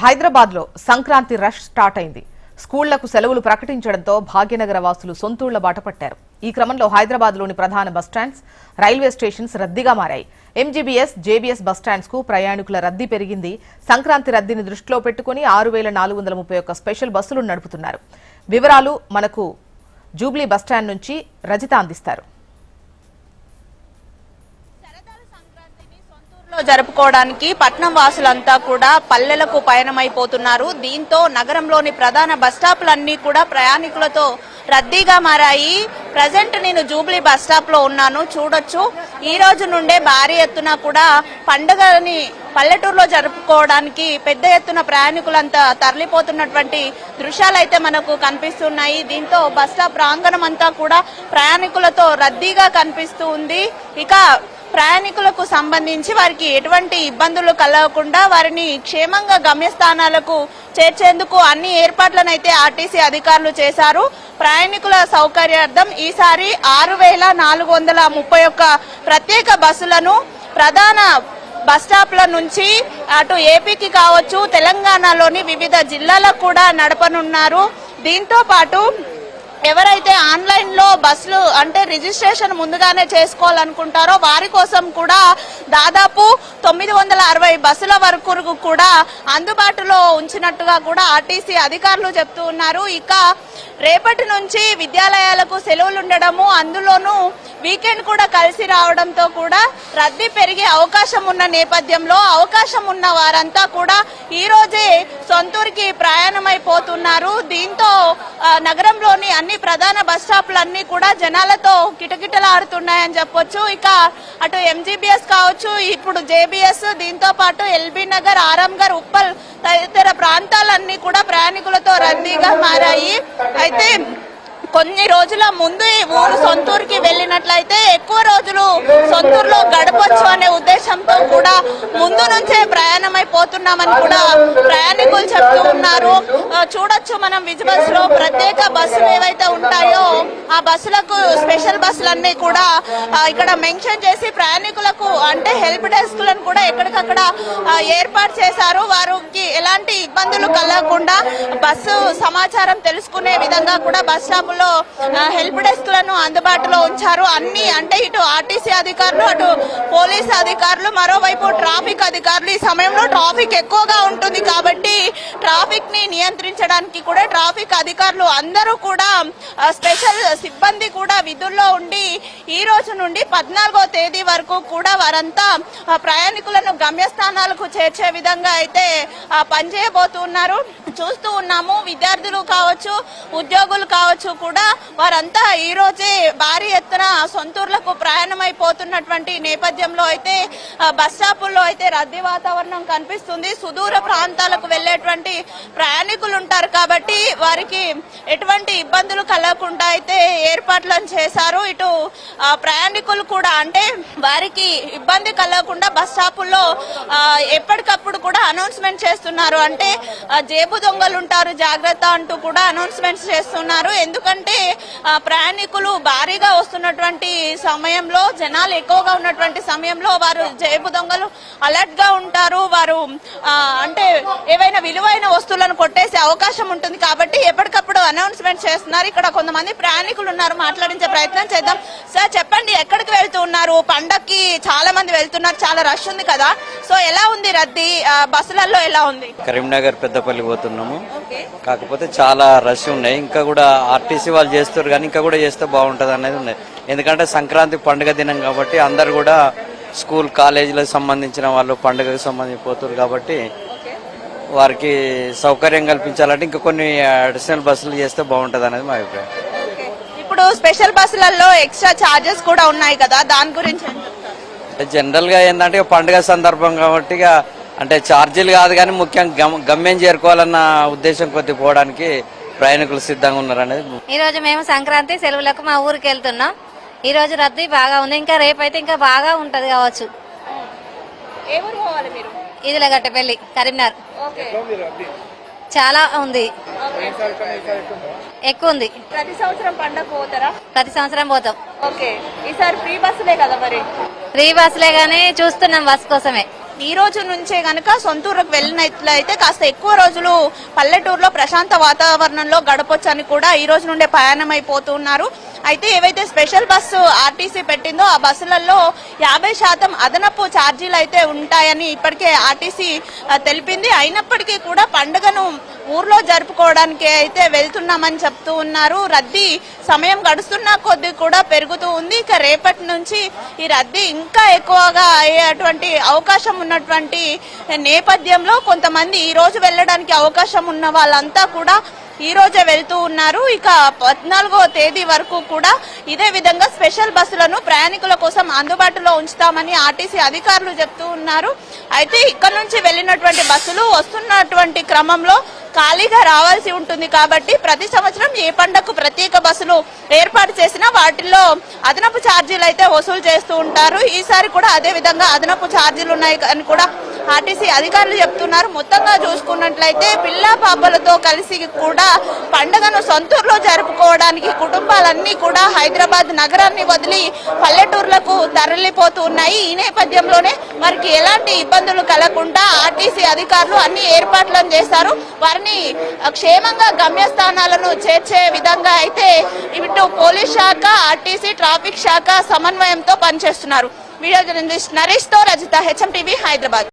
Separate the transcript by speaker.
Speaker 1: హైదరాబాద్ లో Sankranti rush start అయింది. స్కూళ్లకు సెలవులు ప్రకటించడంతో భాగ్యనగర వాసులు సొంతూళ్ల బాట పట్టారు. ఈ క్రమంలో హైదరాబాద్ లోని ప్రధాన బస్టాండ్స్, రైల్వే స్టేషన్స్ రద్దీగా మారాయి. ఎంజీబీఎస్, జేబీఎస్ బస్టాండ్స్ కు ప్రయాణికుల రద్దీ పెరిగింది. సంక్రాంతి రద్దీని దృష్టిలో పెట్టుకుని 6431 స్పెషల్ బస్సులు నడుపుతున్నారు. వివరాలు మనకు జూబ్లీ బస్టాండ్ నుంచి రజిత అందిస్తారు.
Speaker 2: జరుపుకోవడానికి పట్నం వాసులంతా కూడా పల్లెలకు పయనమైపోతున్నారు. దీంతో నగరంలోని ప్రధాన బస్టాప్లన్నీ కూడా ప్రయాణికులతో రద్దీగా మారాయి. ప్రజెంట్ నేను జూబ్లీ బస్ స్టాప్ లో ఉన్నాను. చూడొచ్చు, ఈ రోజు నుండే భారీ ఎత్తున కూడా పండుగని పల్లెటూరులో జరుపుకోవడానికి పెద్ద ఎత్తున ప్రయాణికులంతా తరలిపోతున్నటువంటి దృశ్యాలైతే మనకు కనిపిస్తున్నాయి. దీంతో బస్ స్టాప్ ప్రాంగణం అంతా కూడా ప్రయాణికులతో రద్దీగా కనిపిస్తూ ఉంది. ఇక ప్రయాణికులకు సంబంధించి వారికి ఎటువంటి ఇబ్బందులు కలగకుండా వారిని క్షేమంగా గమ్యస్థానాలకు చేర్చేందుకు అన్ని ఏర్పాట్లను అయితే ఆర్టీసీ అధికారులు చేశారు. ప్రయాణికుల సౌకర్యార్థం ఈసారి 6431 ప్రత్యేక బస్సులను ప్రధాన బస్టాప్ల నుంచి అటు ఏపీకి కావచ్చు, తెలంగాణలోని వివిధ జిల్లాలకు కూడా నడపనున్నారు. దీంతో పాటు ఎవరైతే ఆన్లైన్ లో బస్సులు అంటే రిజిస్ట్రేషన్ ముందుగానే చేసుకోవాలనుకుంటారో వారి కోసం కూడా దాదాపు 960 బస్సుల వరకు కూడా అందుబాటులో ఉంచినట్టుగా కూడా ఆర్టీసీ అధికారులు చెప్తూ ఉన్నారు. ఇక రేపటి నుంచి విద్యాలయాలకు సెలవులు ఉండడము, అందులోనూ వీకెండ్ కూడా కలిసి రావడంతో కూడా రద్దీ పెరిగే అవకాశం ఉన్న నేపథ్యంలో అవకాశం ఉన్న వారంతా కూడా ఈ రోజే సొంతూరికి ప్రయాణమైపోతున్నారు. దీంతో నగరంలోని అన్ని ప్రధాన బస్ స్టాప్లన్నీ కూడా జనాలతో కిటకిటలాడుతున్నాయని చెప్పొచ్చు. ఇక అటు ఎంజీబీఎస్ కావచ్చు, ఇప్పుడు జేబీఎస్, దీంతో పాటు ఎల్బీ నగర్, ఆరాంఘర్, ఉప్పల్ తదితర ప్రాంతాలన్నీ కూడా ప్రయాణికులతో రద్దీగా మారాయి. అయితే కొన్ని రోజుల ముందు ఊరు సొంతూరుకి వెళ్ళినట్లయితే ఎక్కువ రోజులు సొంతూరులో గడపొచ్చు అనే ఉద్దేశంతో కూడా ముందు నుంచే ప్రయాణమైపోతున్నామని కూడా ప్రయాణికులు చెప్తూ ఉన్నారు. చూడొచ్చు మనం విజువల్స్ లో ప్రత్యేక బస్సులు ఏవైతే ఉంటాయో ఆ బస్సులకు స్పెషల్ బస్సులన్నీ కూడా ఇక్కడ మెన్షన్ చేసి ప్రయాణికులకు అంటే హెల్ప్ డెస్క్ లను కూడా ఎక్కడికక్కడ ఏర్పాటు చేశారు. వారికి ఎలాంటి ఇబ్బందులు కలగకుండా బస్సు సమాచారం తెలుసుకునే విధంగా కూడా బస్ స్టాప్ హెల్ప్ డెస్క్ లను అందుబాటులో ఉంచారు. అన్ని అంటే ఇటు ఆర్టీసీ అధికారులు, అటు పోలీసు అధికారులు, మరోవైపు ట్రాఫిక్ అధికారులు. ఈ సమయంలో ట్రాఫిక్ ఎక్కువగా ఉంటుంది కాబట్టి ట్రాఫిక్ ని నియంత్రించడానికి కూడా ట్రాఫిక్ అధికారులు అందరూ కూడా స్పెషల్ సిబ్బంది కూడా విధుల్లో ఉండి ఈ రోజు నుండి 14వ తేదీ వరకు కూడా వారంతా ప్రయాణికులను గమ్యస్థానాలకు చేర్చే విధంగా అయితే పనిచేయబోతున్నారు. చూస్తూ ఉన్నాము, విద్యార్థులు కావచ్చు, ఉద్యోగులు కావచ్చు కూడా వారంతా ఈ రోజే భారీ ఎత్తున సొంతూర్లకు ప్రయాణమైపోతున్నటువంటి నేపథ్యంలో అయితే బస్ స్టాపుల్లో అయితే రద్దీ వాతావరణం కనిపిస్తుంది. సుదూర ప్రాంతాలకు వెళ్లేటువంటి ప్రయాణికులు ఉంటారు కాబట్టి వారికి ఎటువంటి ఇబ్బందులు కలగకుండా అయితే ఏర్పాట్లను చేశారు. ఇటు ప్రయాణికులు కూడా అంటే వారికి ఇబ్బంది కలగకుండా బస్ స్టాపుల్లో ఎప్పటికప్పుడు కూడా అనౌన్స్మెంట్ చేస్తున్నారు. అంటే జేబు దొంగలు ఉంటారు జాగ్రత్త అంటూ కూడా అనౌన్స్మెంట్స్ చేస్తున్నారు. ఎందుకంటే ప్రయాణికులు భారీగా వస్తున్నటువంటి సమయంలో, జనాలు ఎక్కువగా ఉన్నటువంటి సమయంలో వారు జేబు దొంగలు అలర్ట్ గా ఉంటారు. వారు అంటే ఏవైనా విలువైన వస్తువులను కొట్టేసే అవకాశం ఉంటుంది కాబట్టి ఎప్పటికప్పుడు అనౌన్స్మెంట్ చేస్తున్నారు. ఇక్కడ కొంతమంది ప్రయాణికులు ఉన్నారు, మాట్లాడించే ప్రయత్నం చేద్దాం. సార్ చెప్పండి, ఎక్కడికి వెళ్తూ ఉన్నారు? పండక్కి చాలా మంది వెళ్తున్నారు, చాలా రష్ ఉంది కదా, సో ఎలా ఉంది రద్దీ? బస్సులలో ఎలా ఉంది?
Speaker 3: కరీంనగర్ పెద్దపల్లి పోతున్నాము, కాకపోతే చాలా రష్ ఉన్నాయి. ఇంకా కూడా ఆర్టీసీ వాళ్ళు చేస్తారు కానీ ఇంకా కూడా చేస్తే బాగుంటుంది అనేది ఉన్నాయి. ఎందుకంటే సంక్రాంతి పండుగ దినం కాబట్టి అందరు కూడా స్కూల్ కాలేజీలకు సంబంధించిన వాళ్ళు పండుగకు సంబంధించి పోతారు కాబట్టి వారికి సౌకర్యం కల్పించాలంటే ఇంకా కొన్ని అడిషనల్ బస్సులు చేస్తే బాగుంటుంది అనేది మా అభిప్రాయం.
Speaker 2: ఇప్పుడు స్పెషల్ బస్సులలో ఎక్స్ట్రా ఛార్జెస్ కూడా ఉన్నాయి కదా, దాని గురించి
Speaker 3: జనరల్ గా ఏంటంటే పండుగ సందర్భం కాబట్టి అంటే ఛార్జీలు కాదు కానీ ముఖ్యంగా గమ్యం చేరుకోవాలన్న ఉద్దేశం కొద్ది పోవడానికి ప్రయాణికులు సిద్ధంగా ఉన్నారు అనేది.
Speaker 4: ఈ రోజు మేము సంక్రాంతి సెలవులకు మా ఊరికి వెళ్తున్నాం. ఈ రోజు రద్దీ బాగా ఉంది, ఇంకా రేపైతే ఇంకా బాగా ఉంటది కావచ్చు. ఇదిలగట్టపల్లి, కరీంనగర్ చాలా ఉంది, ఎక్కువ ఉంది.
Speaker 2: ప్రతి సంవత్సరం పండుగ పోతారా?
Speaker 4: ప్రతి సంవత్సరం పోతాం.
Speaker 2: ఓకే, ఈసారి ఫ్రీ బస్సులే కదా మరి?
Speaker 4: ఫ్రీ బస్సులే గానీ చూస్తున్నాం బస్ కోసమే.
Speaker 2: ఈ రోజు నుంచే గనక సొంతూరుకు వెళ్ళినట్లయితే కాస్త ఎక్కువ రోజులు పల్లెటూరులో ప్రశాంత వాతావరణంలో గడపొచ్చని కూడా ఈ రోజు నుండే ప్రయాణం అయిపోతున్నారు. అయితే ఏవైతే స్పెషల్ బస్సు ఆర్టీసీ పెట్టిందో ఆ బస్సులలో 50% అదనపు ఛార్జీలు అయితే ఉంటాయని ఇప్పటికే ఆర్టీసీ తెలిపింది. అయినప్పటికీ కూడా పండుగను ఊర్లో జరుపుకోవడానికి అయితే వెళ్తున్నామని చెప్తూ ఉన్నారు. రద్దీ సమయం గడుస్తున్న కొద్దీ కూడా పెరుగుతూ ఉంది. ఇక రేపటి నుంచి ఈ రద్దీ ఇంకా ఎక్కువగా అయ్యేటువంటి అవకాశం ఉన్నటువంటి నేపథ్యంలో కొంతమంది ఈ రోజు వెళ్ళడానికి అవకాశం ఉన్న వాళ్ళంతా కూడా ఈ రోజే వెళ్తూ ఉన్నారు. ఇక 14వ తేదీ వరకు కూడా ఇదే విధంగా స్పెషల్ బస్సులను ప్రయాణికుల కోసం అందుబాటులో ఉంచుతామని ఆర్టీసీ అధికారులు చెప్తూ ఉన్నారు. అయితే ఇక్కడ నుంచి వెళ్ళినటువంటి బస్సులు వస్తున్నటువంటి క్రమంలో ఖాళీగా రావాల్సి ఉంటుంది కాబట్టి ప్రతి సంవత్సరం ఏ పండగకు ప్రత్యేక బస్సులు ఏర్పాటు చేసినా వాటిల్లో అదనపు ఛార్జీలు అయితే వసూలు చేస్తూ ఉంటారు. ఈసారి కూడా అదే విధంగా అదనపు ఛార్జీలు ఉన్నాయి అని కూడా ఆర్టీసీ అధికారులు చెప్తున్నారు. మొత్తంగా చూసుకున్నట్లయితే పిల్ల పాపలతో కలిసి కూడా పండుగను సొంతూరులో జరుపుకోవడానికి కుటుంబాలన్నీ కూడా హైదరాబాద్ నగరాన్ని వదిలి పల్లెటూర్లకు తరలిపోతూ ఉన్నాయి. ఈ నేపథ్యంలోనే వారికి ఎలాంటి ఇబ్బందులు కలగకుండా ఆర్టీసీ అధికారులు అన్ని ఏర్పాట్లను చేశారు. వారిని క్షేమంగా గమ్యస్థానాలను చేర్చే విధంగా అయితే ఇటు పోలీస్ శాఖ, ఆర్టీసీ, ట్రాఫిక్ శాఖ సమన్వయంతో పనిచేస్తున్నారు. వీడియో జర్నలిస్ట్ నరేష్ తో రజిత, హెచ్ఎం టీవీ, హైదరాబాద్.